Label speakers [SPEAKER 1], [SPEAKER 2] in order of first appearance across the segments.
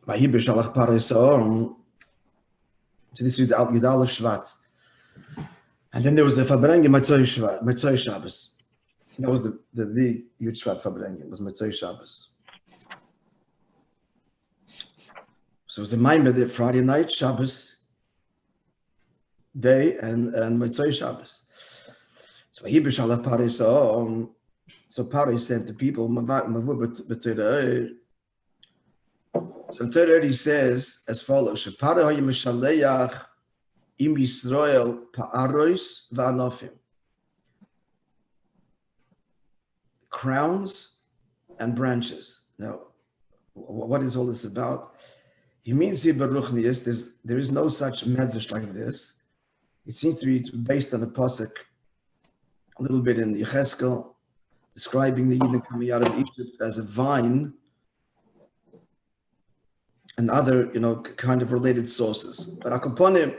[SPEAKER 1] Vayehi b'shalach parei sa'or. So this is Yud Alef Shvat. And then there was a Fabrengen Matzoi Shabbos. That was the big Yud Shvat Fabrengen. It was Matzoi Shabbos. So it was a Maamer there Friday night, Shabbos day, and Matzoi Shabbos. So Vayehi b'shalach parei sa'or. So Parei said to people, so Torah already says as follows: Parei hayim mishaleach im Yisrael pa'aros va'anofim, crowns and branches. Now, what is all this about? He means here Baruchnius. There is no such medrash like this. It seems to be based on a pasuk, a little bit in Yecheskel, describing the Yidden coming out of Egypt as a vine, and other, kind of related sources. But Akaponim,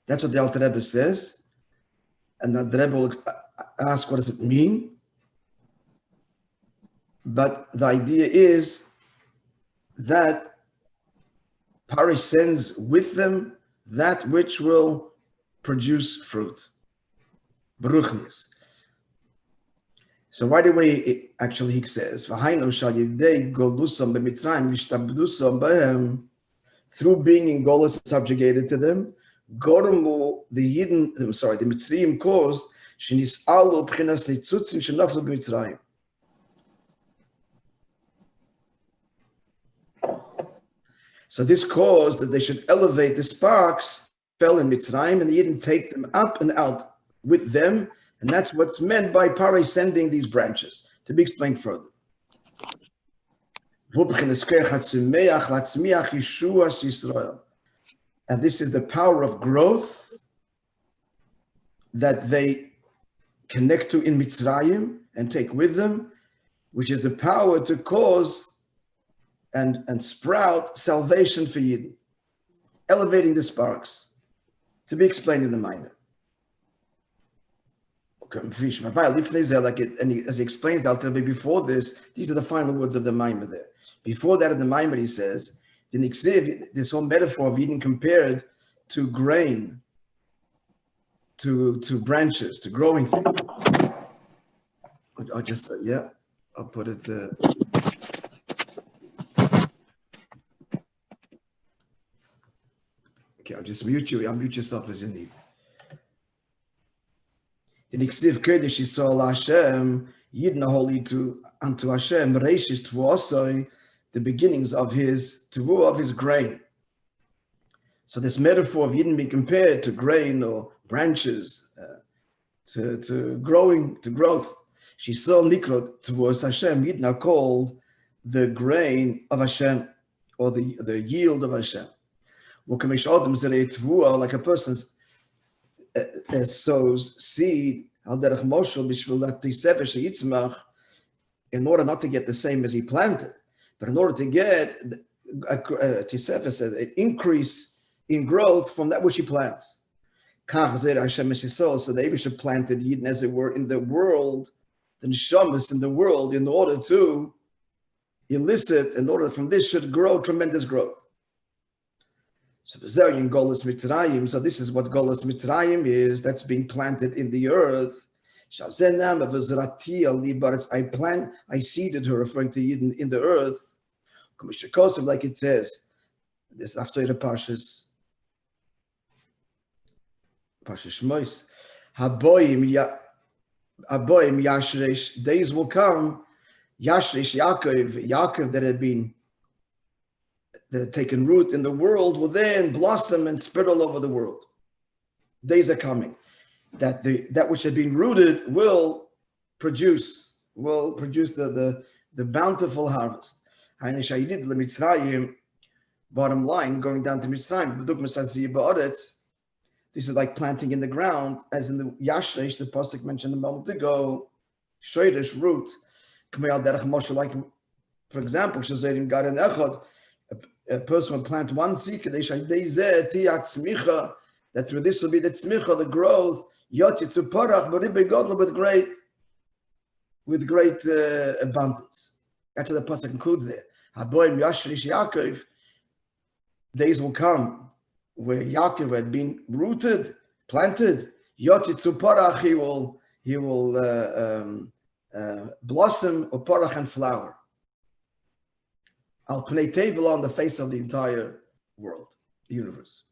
[SPEAKER 1] that's what the Alter Rebbe says, and the Rebbe will ask, what does it mean? But the idea is that Parish sends with them that which will produce fruit. Baruchnius. So right away, actually, he says, through being in Golus subjugated to them, the Mitzrayim caused, so this caused that they should elevate the sparks, fell in Mitzrayim, and the Yidden take them up and out with them. And that's what's meant by Parei sending these branches, to be explained further. And this is the power of growth that they connect to in Mitzrayim and take with them, which is the power to cause and sprout salvation for Yidden, elevating the sparks, to be explained in the Maamer. Like as he explains before this, these are the final words of the Maamer there. Before that, in the Maamer, he says, this whole metaphor of Eden compared to grain, to branches, to growing things. I'll put it there. Okay, I'll just mute you. I'll mute yourself as you need. The Niksiv Kodesh Yisrael Hashem, Yidden are holy unto Hashem, Reishis Tvuosoi, the beginnings of his Tvu, of his grain. So this metaphor of Yidden being compared to grain or branches, to growing, to growth. Yisrael Nikrot Tvuos Hashem, Yidden are called the grain of Hashem, or the yield of Hashem. Like a person sows seed in order not to get the same as he planted, but in order to get an increase in growth from that which he plants. So the Eibusha planted Yidden, as it were, in the world, the neshamas in the world, in order to elicit, in order from this should grow tremendous growth. So this is what Golus Mitzrayim is. That's being planted in the earth. I seeded her, referring to Yidden in the earth. Like it says, this after the Parshas Shmois. Haboim Yashresh, days will come, Yashresh Yaakov that had been taken root in the world will then blossom and spread all over the world. Days are coming that which had been rooted will produce the bountiful harvest. Bottom line, going down to Mitzrayim, this is like planting in the ground, as in the Yashresh, the pasuk mentioned a moment ago, Shoydish root, like, for example, Shazadim Gad and Echad, a person will plant one seed, that through this will be the tzmicha, the growth, with great abundance. That's what the pasuk concludes there. days will come where Yaakov had been rooted, planted. Yotitzu parach, he will blossom or parach and flower. Al pnei tevel, on the face of the entire world, the universe.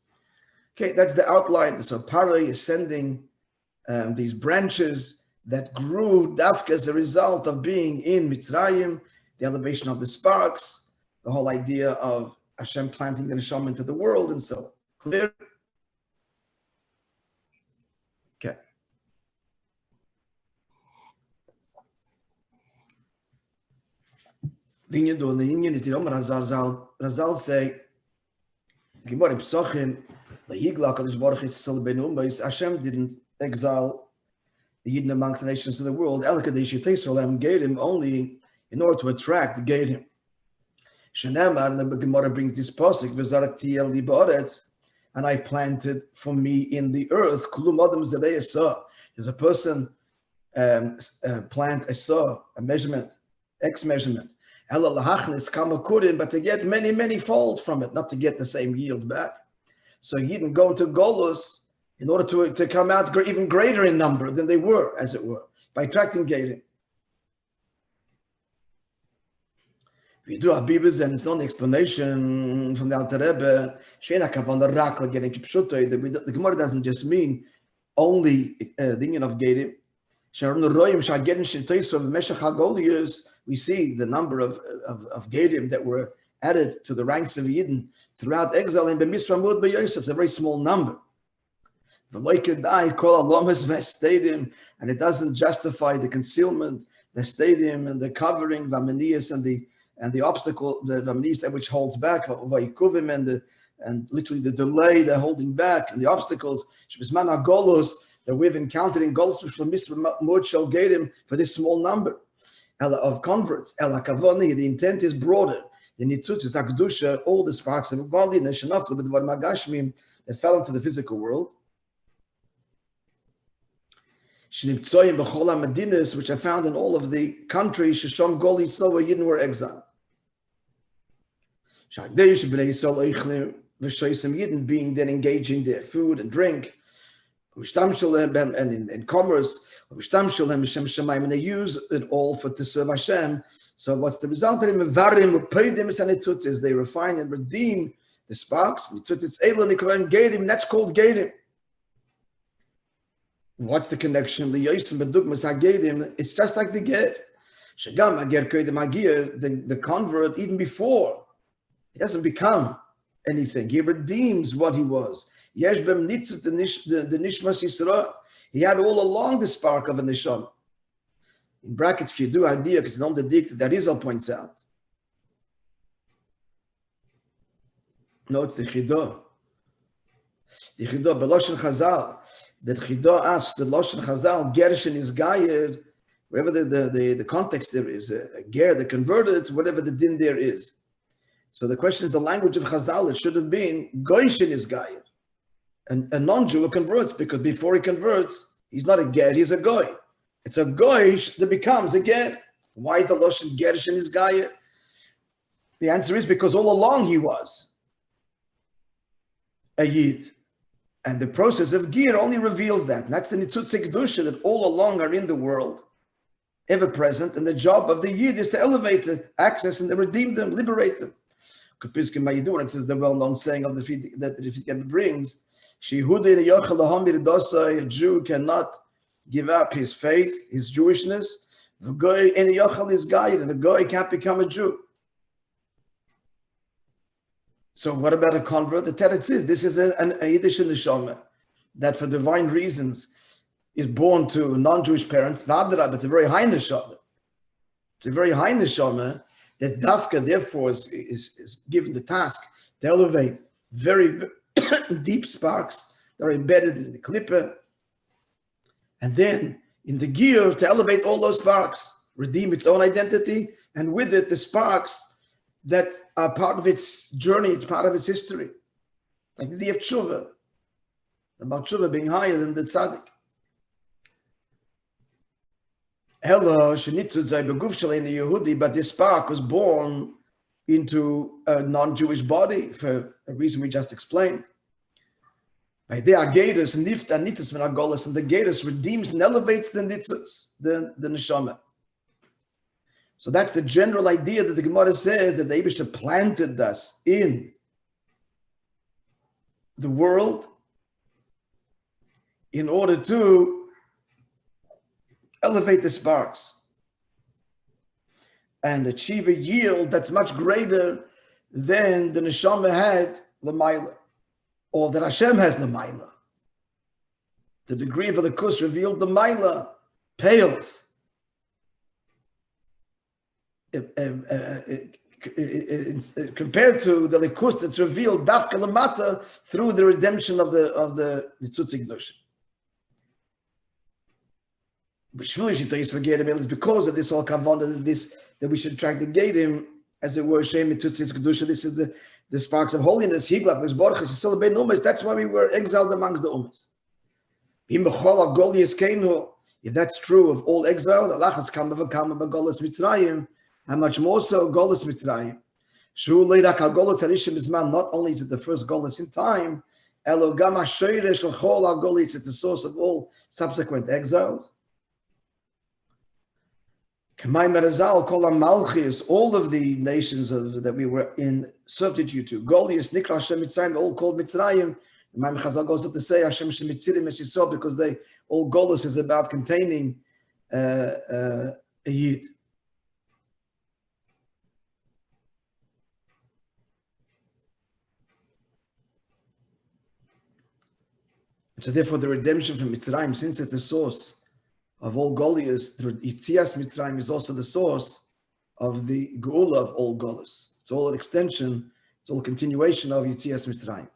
[SPEAKER 1] Okay, that's the outline. So Paro is sending these branches that grew dafka as a result of being in Mitzrayim, the elevation of the sparks, the whole idea of Hashem planting the neshama into the world, and so on. Clear? Okay. Razal say, Hashem didn't exile the Yidden amongst the nations of the world. Gave him only in order to attract Gedim. And the Gemara brings this pasuk, and I planted for me in the earth. There's a person plant a saw, a measurement, X measurement. But to get many fold from it, not to get the same yield back. So you didn't go into Golus in order to come out even greater in number than they were, as it were, by attracting Gedim. We do Habibas, and it's not an explanation from the Alter Rebbe. The Gemara doesn't just mean only the union of Gedim. We see the number of Gedim that were added to the ranks of Yidden throughout exile in B'Misra. It's a very small number. And it doesn't justify the concealment, the stadium and the covering, and the obstacle, the Vamnis, which holds back, and literally the delay, the holding back, and the obstacles that we've encountered in Golus, which for this small number of converts. The intent is broader. The nitzutz is akdusha, all the sparks of godliness that fell into the physical world. Which are found in all of the countries, Shisham Goli Silva Yidden were exiled. Yidden being then engaging their food and drink, and in commerce, and they use it all to serve Hashem. So what's the result of them? They refine and redeem the sparks. That's called Gedim. What's the connection? It's just like the Ger. The convert, even before, he doesn't become anything. He redeems what he was. He had all along the spark of a neshama. In brackets, you do idea, because it's not the dict that Rizal points out. No, it's the Chidah. The Chidah, Beloshen Chazal. That Chidah asks, the Loshen Chazal, Gershin is Gayed, wherever the context there is, a Ger, the converted, whatever the din there is. So the question is the language of Chazal. It should have been, Goyshin is Gayed. And a non-Jew converts, because before he converts, he's not a Ger, he's a Goy. It's a Goyish that becomes a Ger. Why is the Loshen Gershin is Gayed? The answer is because all along he was a Yid. And the process of Gir only reveals that. And that's the Nitzutz Kedusha that all along are in the world, ever present. And the job of the Yid is to elevate the access and to redeem them, liberate them. It says the well-known saying of the Rebbe brings, a Jew cannot give up his faith, his Jewishness. And a Goy can't become a Jew. So what about a convert? The teretz is, this is a Yiddish neshama that for divine reasons is born to non-Jewish parents. It's a very high neshama. It's a very high neshama that Dafka therefore is given the task to elevate very deep sparks that are embedded in the klippa, and then in the gear to elevate all those sparks, redeem its own identity, and with it the sparks that are part of its journey, it's part of its history. Like the of tshuva, about tshuva being higher than the tzaddik. Hello, but this spark was born into a non-Jewish body for a reason we just explained. By the Agedas, Nifta, Nitus, Menagolas, and the Gedas redeems and elevates the Nitzutz, the Neshama. So that's the general idea that the Gemara says that the Eibishter planted us in the world in order to elevate the sparks and achieve a yield that's much greater than the Neshama had L'mayla, or that Hashem has L'mayla. The degree of the Kus revealed L'mayla pales compared to the Likus that's revealed Dafka Lamata through the redemption of the Tzutzik Dosha. It's because of this all kavanah that we should try to gate him, as it were, Shem Tzutzik Kedusha. This is the sparks of holiness. Higlak, this Baruch, still ben umas. That's why we were exiled amongst the umas. If that's true of all exiles, Allah has come Golas Mitzrayim. How much more so Golas Mitzrayim? Not only is it the first Golas in time, it's the source of all subsequent exiles. All of the nations that we were in servitude to, Goliath, Nikra, Hashem Mitzrayim, all called Mitzrayim. The Maamer Chazal goes up to say Hashem Shemitzirim as you saw, because all Golos is about containing a Yid. So therefore, the redemption from Mitzrayim, since it's the source of all Goliaths, the Yitzias Mitzrayim is also the source of the Geula of all Golas. It's all an extension, it's all a continuation of Yitzias Mitzrayim.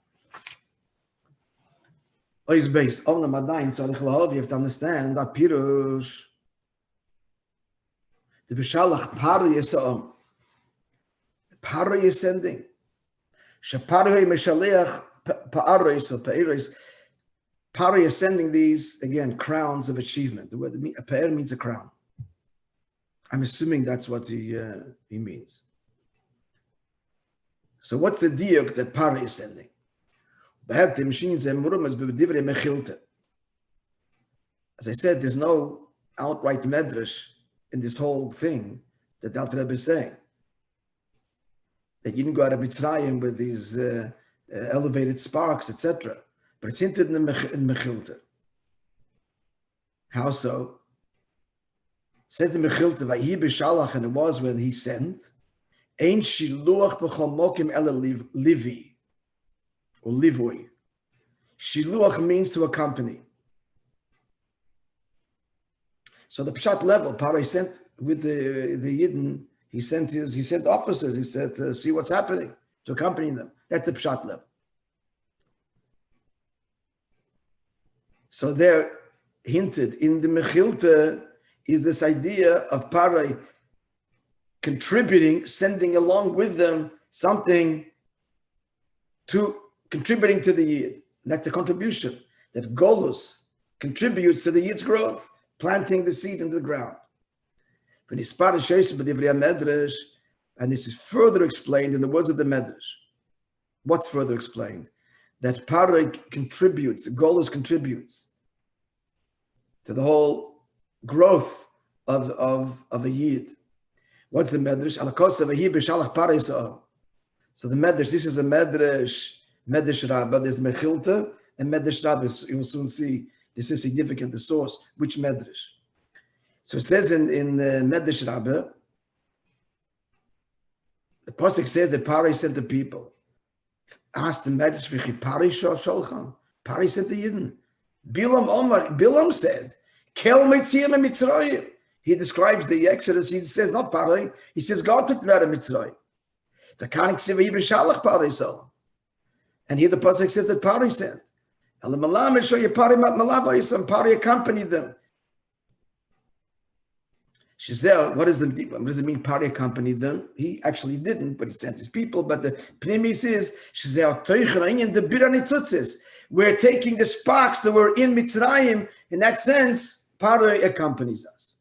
[SPEAKER 1] Ois Bais, Omna Madain, Tzarech Lahov, you have to understand that Pirush, the Bishalach Pari Yisa'om, the Pari is sending, Shapari Meshaleach Pa'aris or Pa'iris. Pari is sending these, again, crowns of achievement. The word a pa'er means a crown. I'm assuming that's what he means. So what's the diuk that Pari is sending? As I said, there's no outright medrash in this whole thing that the Alter Rebbe is saying. That you didn't go out of Mitzrayim with these elevated sparks, etc. But it's hinted in Mechilta. How so? Says the Mechilta, Vayehi b'shalach, and it was when he sent, Ein shiluach b'chol mokim ele livi, or livui. Shiluach means to accompany. So the Pshat level, Parai sent with the Yidden, he sent officers, he said, see what's happening, to accompany them. That's the Pshat level. So there, hinted in the Mechilta, is this idea of Parai contributing, sending along with them something contributing to the Yid. That's the contribution, that Golus contributes to the Yid's growth, planting the seed into the ground. And this is further explained in the words of the Medrash. What's further explained? That Parai contributes, Golus contributes to the whole growth of a Yid. What's the Medrash? So the Medrash, this is a Medrash Rabbah, there's Mechilta and Medrash Rabbah. You will soon see this is significant, the source, which Medrash. So it says in Medrash Rabbah, the Pasuk says that Parai sent the people. Asked the Medrash, Parai sent the Yidden. Bilam said, Kel Mitzrayim and Mitzrayim. He describes the Exodus. He says not Parai. He says God took them out of Mitzrayim. The Kanik Sivahi B'Shalach Parai saw. And here the pasuk says that Parai sent. El Maamer show you Parai Malava. Some Parai accompanied them. Shizel, what does it mean? Parai accompanied them. He actually didn't, but he sent his people. But the Pnimis is Shizel Teichrain the Biranitzutzis. We're taking the sparks that were in Mitzrayim. In that sense, Parai accompanies us.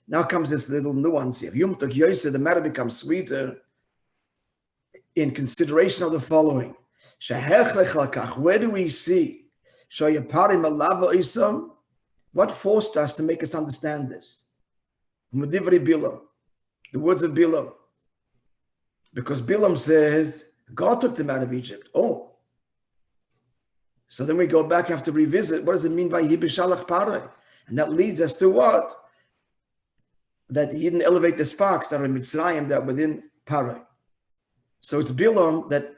[SPEAKER 1] Now comes this little nuance here. Yom Tov Yosef, the matter becomes sweeter. in consideration of the following. Where do we see? What forced us to make us understand this? The words of Bilam. Because Bilam says, God took them out of Egypt. Oh. So then we go back, have to revisit, what does it mean by Vayehi b'shalach parai? And that leads us to what? That he didn't elevate the sparks that are in Mitzrayim, that within Parai. So it's Bilam that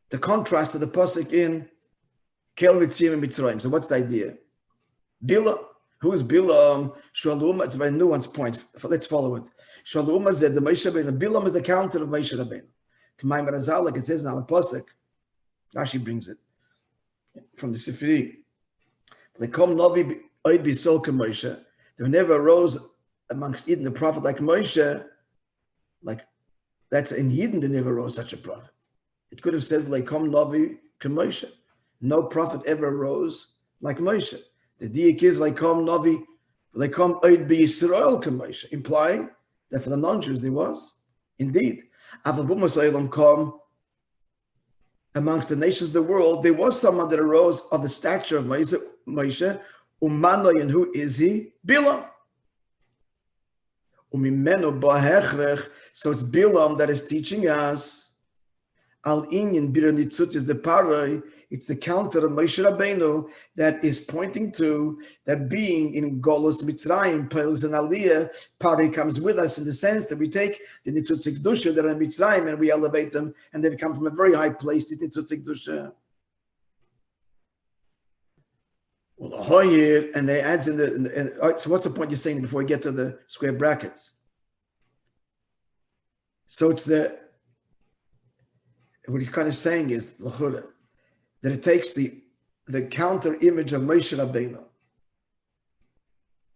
[SPEAKER 1] the contrast to the pasuk in Kel Mitzrayim and Mitzrayim. So what's the idea? Bilam. Who is Bilam? Shalom. It's a very nuanced point. Let's follow it. Shalom said the Moshe Rabbeinu. Bilam is the counter of Moshe Rabbeinu. Maamer Azal, like it says in the pasuk. Rashi brings it from the Sifri. Lekom Novi Oid Bisol Moshe. There never arose amongst Eden the prophet like Moshe, like that's in Eden there never arose such a prophet. It could have said Lekom Novi Moshe. No prophet ever arose like Moshe. The diak is Lekom Novi, Lekom Oid B'Yisrael Moshe, implying that for the non-Jews there was indeed. Come amongst the nations of the world, there was someone that arose of the stature of Moshe, Umanoy, and who is he? Bilam. So it's Bilam that is teaching us. Al inyan biranitzut is the parai. It's the counter of Moshe Rabbeinu that is pointing to that being in Golus Mitzrayim, Peils and Aliyah, parai comes with us in the sense that we take the nitzut kedusha that are in Mitzrayim and we elevate them, and they come from a very high place. The nitzut kedusha. Well, and they adds in the all right, so what's the point you're saying before we get to the square brackets? So it's what he's kind of saying is that it takes the counter image of Moshe Rabbeinu,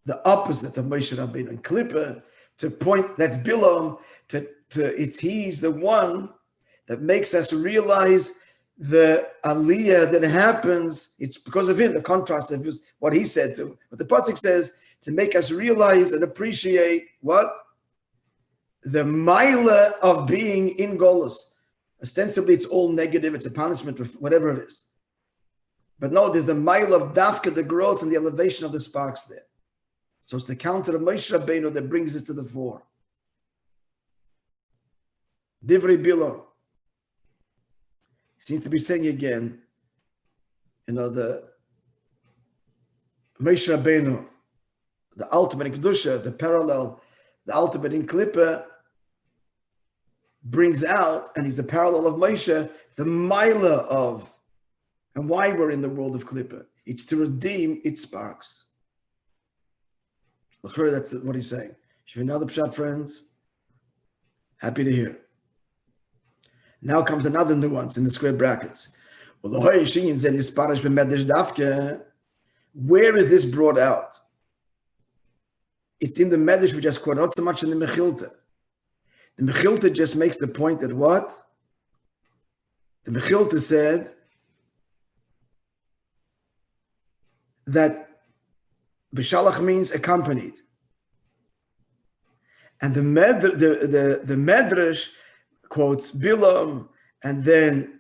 [SPEAKER 1] the opposite of Moshe Rabbeinu, and Klippa to point that's Bilam he's the one that makes us realize the aliyah that happens, it's because of him, the contrast of what he said to. But the pasuk says to make us realize and appreciate what? The maila of being in Golus. Ostensibly, it's all negative, it's a punishment, whatever it is. But no, there's the maila of dafka, the growth and the elevation of the sparks there. So it's the counter of Moshe Rabbeinu that brings it to the fore. Divrei Bilam. Seems to be saying again, the Moshe Rabbeinu, the ultimate in Kedusha, the parallel, the ultimate in Klippa, brings out, and he's the parallel of Moshe, the Maila of, and why we're in the world of Klippa. It's to redeem its sparks. That's what he's saying. Should we know the pshat, friends? Happy to hear. Now comes another nuance in the square brackets. Where is this brought out? It's in the Medrash we just quoted, not so much in the Mechilta. The Mechilta just makes the point that what? The Mechilta said that B'shalach means accompanied. And the Medrash quotes Bilam and then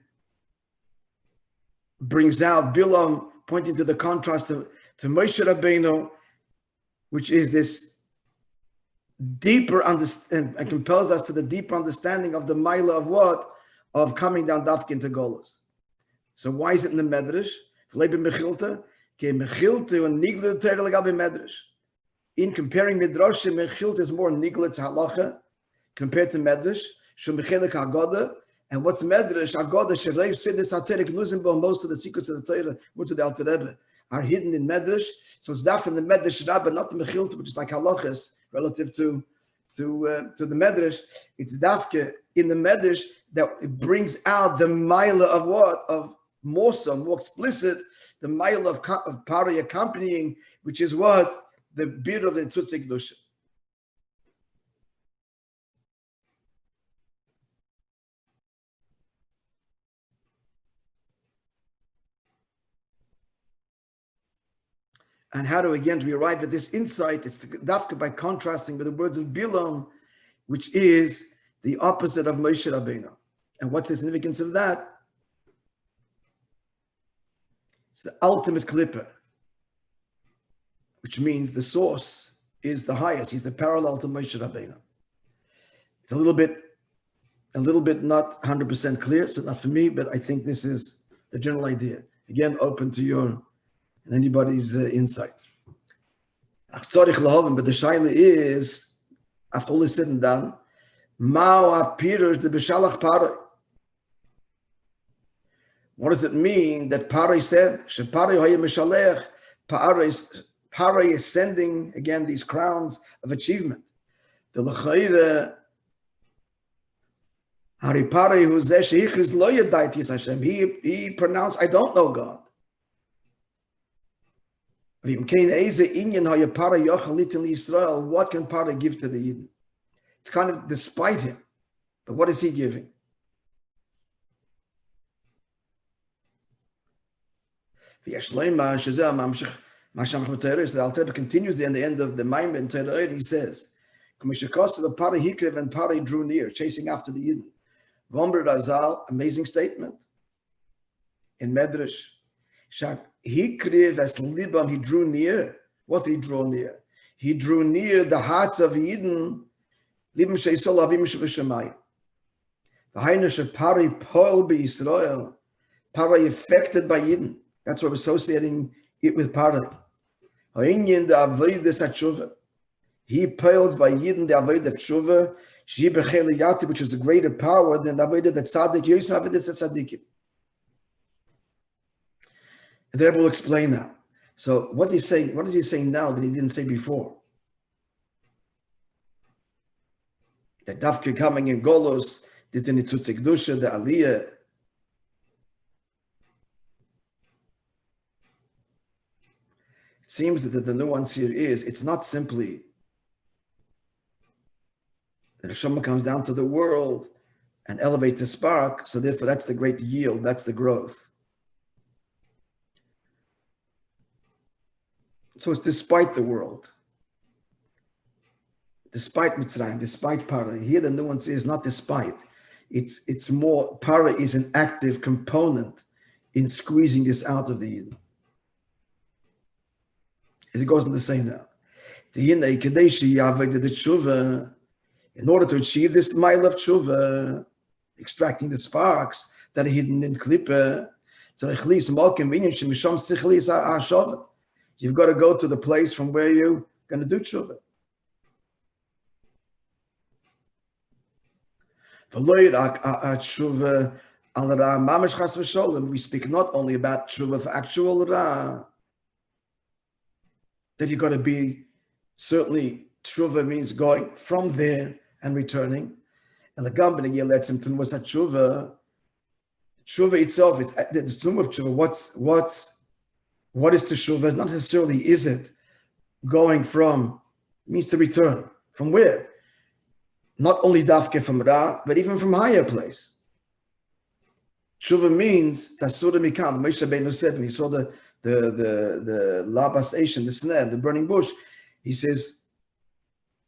[SPEAKER 1] brings out Bilam pointing to the contrast to Moshe Rabbeinu, which is this deeper understanding and compels us to the deeper understanding of the Maila of what? Of coming down Dafka into Golus. So why is it in the Medrash? In comparing Midrash, Mechilta is more Nigla to Halacha compared to Medrash. And what's Medrash? Most of the secrets of the Torah, most of the Alter Rebbe, are hidden in Medrash. So it's that from the Medrash Rabbah, not the Mechilta, which is like halachas relative to the Medrash. It's dafke in the Medrash that it brings out the Maila of what? Of more explicit, the Maila of Pari accompanying, which is what? The Bir of the Tzutzik Dusha. And how do we arrive at this insight? It's dafka by contrasting with the words of Bilam, which is the opposite of Moshe Rabbeinu. And what's the significance of that? It's the ultimate klippa, which means the source is the highest. He's the parallel to Moshe Rabbeinu. It's a little bit not 100% clear, so not for me, but I think this is the general idea. Again, open to your and anybody's insight. But the shaila is, after all is said and done, what does it mean that Parai said, Parai is sending, again, these crowns of achievement. The L'chaira, Hari Parai, he pronounced, I don't know God. What can Parai give to the Yidden? It's kind of despite him. But what is he giving? The Alter continues there in the end of the Maamer in Torah, he says, the Parai Hikrev and Parai drew near, chasing after the Yidden. Vomber Razal, amazing statement in Medrash. Hikrev as Libam, he drew near. What did he draw near? He drew near the hearts of Yidden. Libam Sheisol Avim Shebeshamayim. The Heinrich Parai Pol B'Yisrael. Parai affected by Yidden. That's what we're associating it with Parai. Ha'inyin the Avodah Tshuva. He pales by Yidden the Avodah Tshuva. She becheliyati, which is a greater power than the Avodah that Tzaddik Yosef Avodah Tzaddikim. The Rebbe will explain now. So what is he saying now that he didn't say before? That Dafke coming in Golos, the Nitzutz Kedusha, the Aliyah. It seems that the nuance here is, it's not simply that Hashem comes down to the world and elevates the spark, so therefore that's the great yield, that's the growth. So it's despite the world, despite Mitzrayim, despite Parai. Here the nuance is not despite. It's more, Parai is an active component in squeezing this out of the Yidden. As it goes on to say now, in order to achieve this mile of tshuva, extracting the sparks that are hidden in klipa, you've got to go to the place from where you're going to do tshuva. We speak not only about tshuva for actual ra, that you've got to be, certainly tshuva means going from there and returning. And the Gambin lets him to know what's that tshuva. Tshuva itself, it's the tomb of tshuva. What is teshuva? Not necessarily is it going from, means to return. From where? Not only dafke from Ra, but even from higher place. Tshuva means tasura mikam. Moshe Rabbeinu said when he saw the labas Asian, the snare, the burning bush, he says,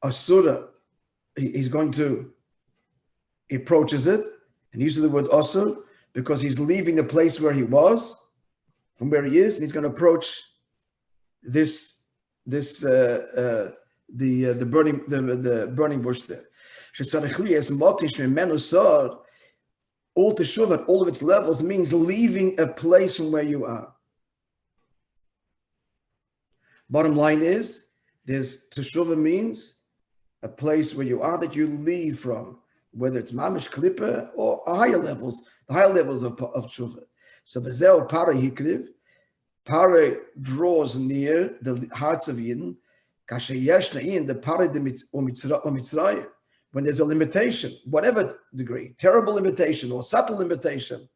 [SPEAKER 1] asura, he approaches it, and uses the word asur, because he's leaving the place where he was, from where he is, and he's going to approach the burning bush there. All teshuva at all of its levels means leaving a place from where you are. Bottom line is, teshuva means a place where you are that you leave from, whether it's mamish klipa or higher levels, the higher levels of teshuva. So Bezel Parai Hikriv, Parai draws near the hearts of Yidden, Kashayeshna in the Parai Mitzrayim, when there's a limitation, whatever degree, terrible limitation or subtle limitation.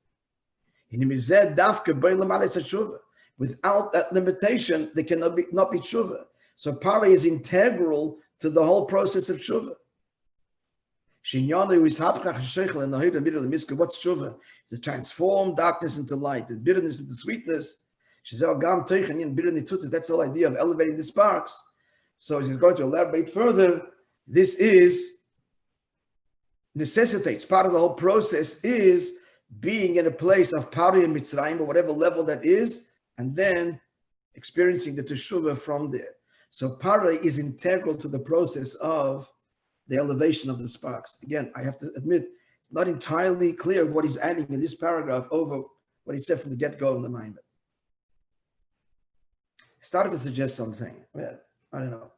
[SPEAKER 1] Without that limitation, there cannot be tshuva. So Parai is integral to the whole process of tshuva. What's tshuva? It's to transform darkness into light, and bitterness into sweetness. That's the whole idea of elevating the sparks. So he's going to elaborate further. This is necessitates, part of the whole process is being in a place of Pari and Mitzrayim, or whatever level that is, and then experiencing the Teshuvah from there. So Pari is integral to the process of the elevation of the sparks. Again, I have to admit, it's not entirely clear what he's adding in this paragraph over what he said from the get-go in the Maamer. I started to suggest something. Well, I don't know.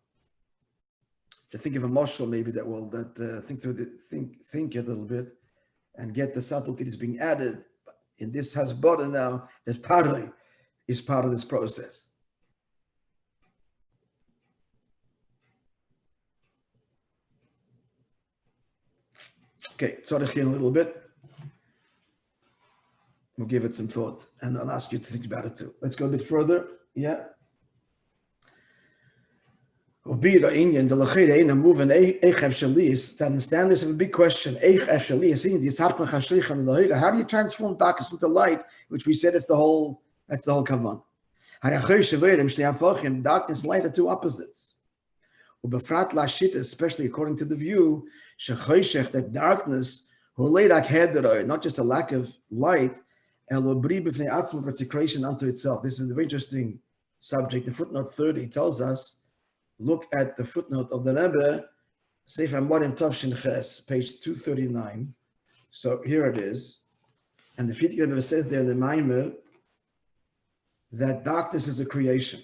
[SPEAKER 1] To think of a mashal maybe that will think a little bit and get the subtlety that's being added. But in this hasbara now, that Pari is part of this process. Okay, tzarech in a little bit. We'll give it some thought, and I'll ask you to think about it too. Let's go a bit further. Yeah. To understand this is a big question. How do you transform darkness into light? Which we said that's the whole kavan. Darkness and light are two opposites. Especially according to the view that darkness, not just a lack of light, but it's a creation unto itself. This is a very interesting subject. The footnote 30 tells us, look at the footnote of the Rebbe, Sefer Amorim Tavshin Ches, page 239. So here it is. And the Rebbe says there in the Maamer that darkness is a creation.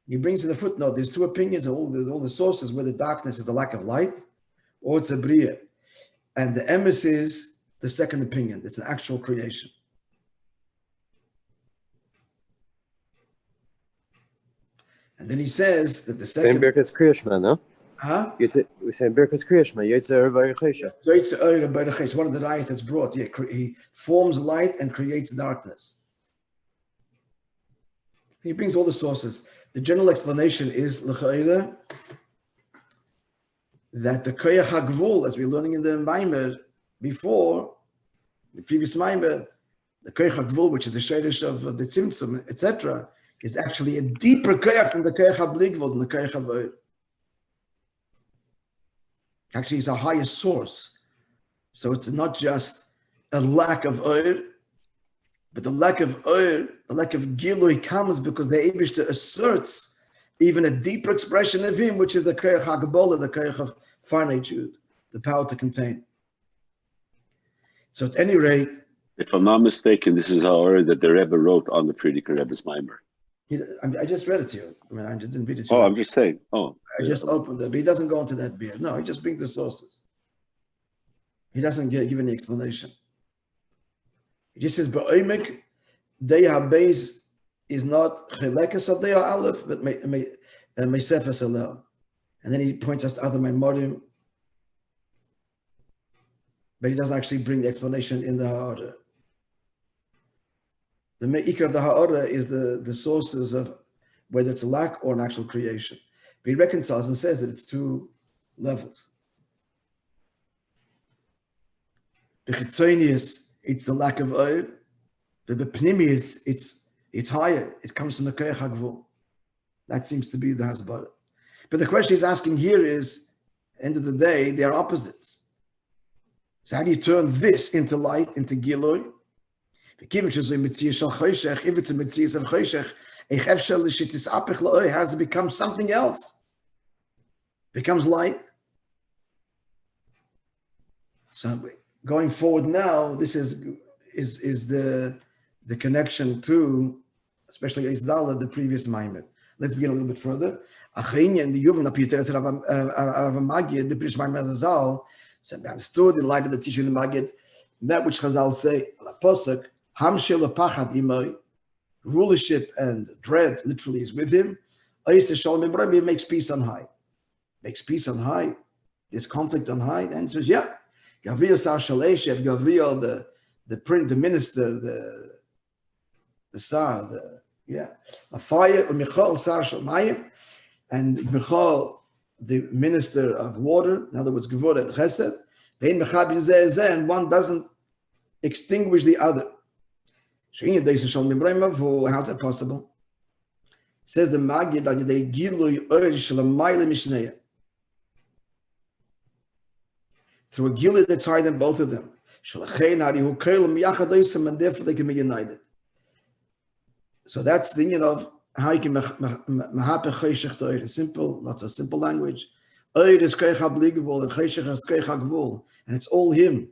[SPEAKER 1] He brings in the footnote, there's two opinions, all the sources, whether darkness is the lack of light or it's a bria. And the emes is the second opinion. It's an actual creation. And then he says that the second...
[SPEAKER 2] Same Birkas Kriyashma, no?
[SPEAKER 1] Huh?
[SPEAKER 2] We say Birkas Kriyashma, Yetzer Vayehi.
[SPEAKER 1] So it's one of the ayahs that's brought. Yeah, he forms light and creates darkness. He brings all the sources. The general explanation is l'chayla that the koyach hagvul, as we're learning in the Maamer before, the previous Maamer, the koyach hagvul, which is the shadish of the tzimtzum, etc., is actually a deeper koyach than the koyach habligvul, than the koyach havoid. Actually, it's a higher source. So it's not just a lack of oil, but the lack of oil, the lack of gilui comes because the Eibishter asserts even a deeper expression of him, which is the koyach hagabola, the koyach of finitude, the power to contain. So at any rate,
[SPEAKER 3] if I'm not mistaken, this is how that the Rebbe wrote on the Frierdiker Rebbe's Maamer.
[SPEAKER 1] I just read it to you. I mean, I didn't read it to you.
[SPEAKER 3] Oh, I'm just saying. Oh,
[SPEAKER 1] I just opened it, but he doesn't go into that beer. No, he just brings the sources. He doesn't give any explanation. He just says, "Ba'omek deya Bais is not chelekas of deya Alef, but meisefes alel." And then he points us to other Maamorim, but he doesn't actually bring the explanation in the Ha'ara. The me'ikar of the Ha'ara is the sources of whether it's a lack or an actual creation. But he reconciles and says that it's two levels. The chitzonius, it's the lack of oil. The bepnimius, it's higher. It comes from the koyach hagvul. That seems to be the hasbara. But the question he's asking here is, end of the day, they are opposites. So how do you turn this into light, into giloi? If it's a mitzvah of choshech, how does it become something else? It becomes light. So going forward now, this is the connection to, especially Isdala, the previous Maamer. Let's begin a little bit further. So I understood in light of the teaching of the Magid, that which Chazal say, rulership and dread literally is with him. He makes peace on high. Makes peace on high. There's conflict on high. The answer is yeah. Gabriel Sar Shaleshev, Gabriel, the minister, the Sar, a fire, Michal Sar Shalmayim, and Michal, the minister of water, in other words, Gevurah and Chesed, and one doesn't extinguish the other. How's that possible? Says the Magid, through a gilui that's higher than both of them. And therefore they can be united. So that's the union of how you can mahapech cheshech to oid. Simple, not so simple language. Oid is koicha bli gvul, and cheshech is koicha gvul, and it's all him.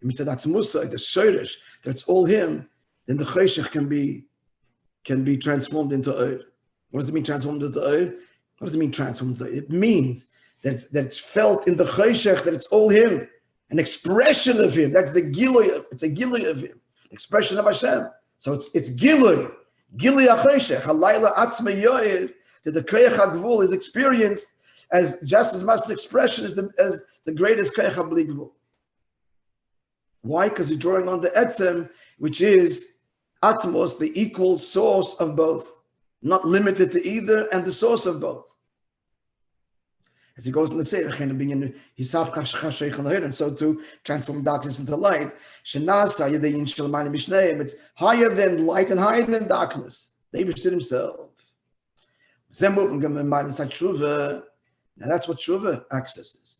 [SPEAKER 1] If you say that's Musa, it's Shoresh, that it's all him, then the cheshech can be transformed into oid. What does it mean transformed into oid? What does it mean transformed into oid? It means that it's felt in the cheshech that it's all him, an expression of him. That's the gilui. It's a gilui of him, expression of Hashem. So it's gilui. Gilui HaCheshech, halayla atzma yoyed, that the koyach HaGvul is experienced as just as much an expression as the greatest koyach HaBli Gvul. Why? Because he's drawing on the etzem, which is atzmos, the equal source of both, not limited to either, and the source of both. As he goes in the Sefer, and so to transform darkness into light. It's higher than light and higher than darkness. They understood himself. Now that's what Tshuva accesses.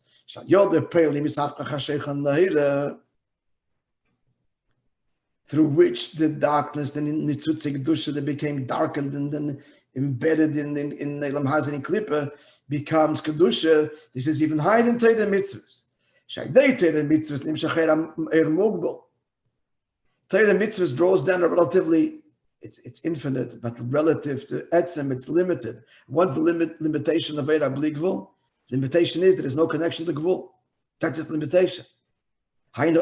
[SPEAKER 1] Through which the darkness, then in Nitzutze Kedusha, they became darkened and then embedded in Elam Hazan Klippa, becomes Kedusha. This is even higher than Torah Mitzvahs. Shaydei Torah Mitzvahs nimshach mugbal. Torah Mitzvahs draws down a relatively, it's infinite, but relative to Etzem, it's limited. What's the limitation of Eira Bli Gvul? Limitation is there is no connection to Gvul. That's just limitation. It's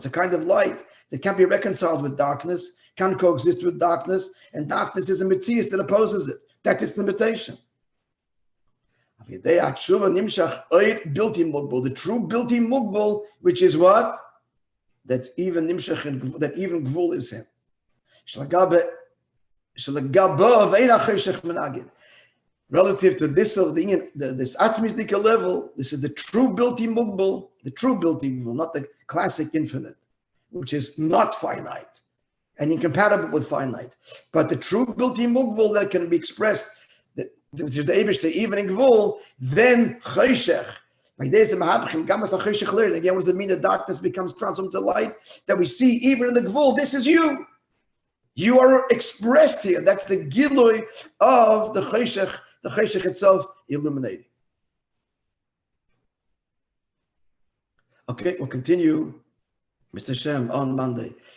[SPEAKER 1] a kind of light that can't be reconciled with darkness, can't coexist with darkness, and darkness is a mitzias that opposes it. That is limitation. The true bilti mugbal, which is what? That even nimshach, that even gvul is him. Relative to this of this atmistic level, this is the true bilti mugbal, not the classic infinite, which is not finite and incompatible with finite, but the true bilti mugbal that can be expressed, which is the Eibishter even in gvul, then cheshech. Again, what does it mean that darkness becomes transformed to light? That we see even in the gvul, this is you. You are expressed here. That's the gilui of the cheshech itself illuminating. Okay, we'll continue, Mr. Shem, on Monday.